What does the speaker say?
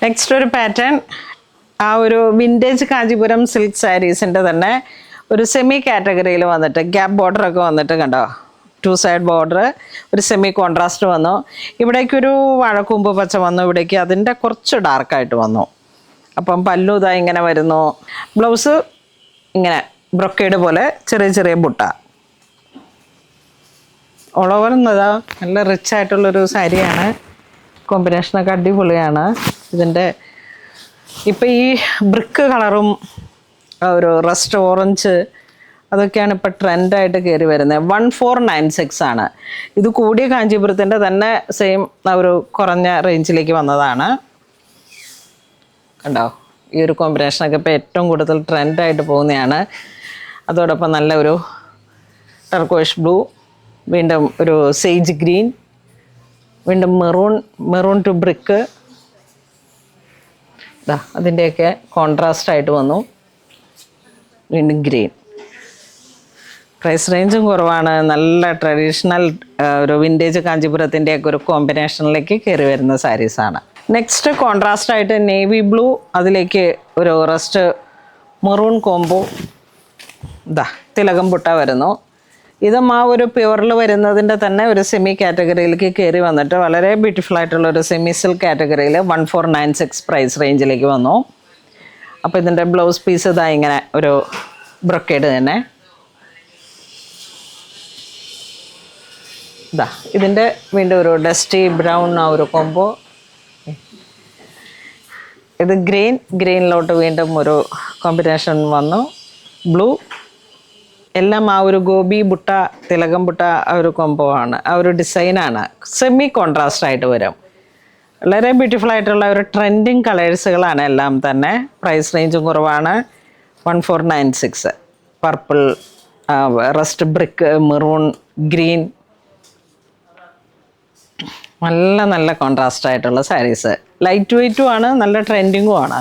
Next ഒരു pattern ആ ഒരു വിൻറ്റേജ് കാഞ്ചീപുരം സിൽക്ക് സാരീസിൻ്റെ തന്നെ ഒരു സെമി കാറ്റഗറിയിൽ വന്നിട്ട് ഗ്യാപ്പ് ബോർഡറൊക്കെ വന്നിട്ട് കണ്ടോ, 2 സൈഡ് ബോർഡർ, ഒരു സെമി കോൺട്രാസ്റ്റ് വന്നു. ഇവിടേക്കൊരു വാഴക്കൂമ്പ് പച്ച വന്നു, ഇവിടേക്ക് അതിൻ്റെ കുറച്ച് ഡാർക്കായിട്ട് വന്നു. അപ്പം പല്ലു ഇതാ ഇങ്ങനെ വരുന്നു. ബ്ലൗസ് ഇങ്ങനെ ബ്രൊക്കേഡ് പോലെ ചെറിയ ചെറിയ ബുട്ട. ഓൾ ഓവർ എന്നതാ നല്ല റിച്ച് ആയിട്ടുള്ളൊരു സാരിയാണ്. കോമ്പിനേഷനൊക്കെ അടിപൊളിയാണ്. ഇതിൻ്റെ ഇപ്പം ഈ ബ്രിക്ക് കളറും ഒരു റസ്റ്റ് ഓറഞ്ച് അതൊക്കെയാണ് ഇപ്പോൾ ട്രെൻഡായിട്ട് കയറി വരുന്നത്. 1496 ആണ്. ഇത് കൂടിയ കാഞ്ചീപുരത്തിൻ്റെ തന്നെ സെയിം ഒരു കുറഞ്ഞ റേഞ്ചിലേക്ക് വന്നതാണ്. കണ്ടോ, ഈ ഒരു കോമ്പിനേഷനൊക്കെ ഇപ്പോൾ ഏറ്റവും കൂടുതൽ ട്രെൻഡായിട്ട് പോകുന്നതാണ്. അതോടൊപ്പം നല്ല ഒരു ടർക്കോയിഷ് ബ്ലൂ, വീണ്ടും ഒരു സേജ് ഗ്രീൻ, വീണ്ടും മെറൂൺ ടു ബ്രിക്ക്, അതിൻ്റെയൊക്കെ കോൺട്രാസ്റ്റ് ആയിട്ട് വന്നു. വീണ്ടും ഗ്രീൻ. പ്രൈസ് റേഞ്ചും കുറവാണ്. നല്ല ട്രഡീഷണൽ ഒരു വിൻറ്റേജ് കാഞ്ചീപുരത്തിൻ്റെയൊക്കെ ഒരു കോമ്പിനേഷനിലേക്ക് കയറി വരുന്ന സാരീസാണ്. നെക്സ്റ്റ് കോൺട്രാസ്റ്റ് ആയിട്ട് നേവി ബ്ലൂ, അതിലേക്ക് ഒരു റസ്റ്റ് മെറൂൺ കോംബോ, തിലകം ബുട്ട വരുന്നു. ഇതും ആ ഒരു പ്യുവറിൽ വരുന്നതിൻ്റെ തന്നെ ഒരു സെമി കാറ്റഗറിയിലേക്ക് കയറി വന്നിട്ട് വളരെ ബ്യൂട്ടിഫുൾ ആയിട്ടുള്ള ഒരു സെമി സിൽക്ക് കാറ്റഗറിയിൽ 1496 പ്രൈസ് റേഞ്ചിലേക്ക് വന്നു. അപ്പോൾ ഇതിൻ്റെ ബ്ലൗസ് പീസ് ഇതാ ഇങ്ങനെ ഒരു ബ്രൊക്കേഡ് തന്നെ. ഇതിൻ്റെ വീണ്ടും ഒരു ബ്രൗൺ ആ ഒരു കോംബോ. ഇത് ഗ്രീനിലോട്ട് വീണ്ടും ഒരു കോമ്പിനേഷൻ വന്നു. ബ്ലൂ, എല്ലാം ആ ഒരു ഗോപി ബുട്ട, തിലകം ബുട്ട ആ ഒരു കോംബോ ആണ്, ആ ഒരു ഡിസൈനാണ്. സെമി കോൺട്രാസ്റ്റ് ആയിട്ട് വരും. വളരെ ബ്യൂട്ടിഫുൾ ആയിട്ടുള്ള ഒരു ട്രെൻഡിങ് കളേഴ്സുകളാണ് എല്ലാം തന്നെ. പ്രൈസ് റേഞ്ചും കുറവാണ്. 1496. Purple, rest brick, maroon, green, നല്ല കോൺട്രാസ്റ്റ് ആയിട്ടുള്ള സാരീസ്. ലൈറ്റ് വെയ്റ്റും ആണ്, നല്ല ട്രെൻഡിങ്ങും ആണ്.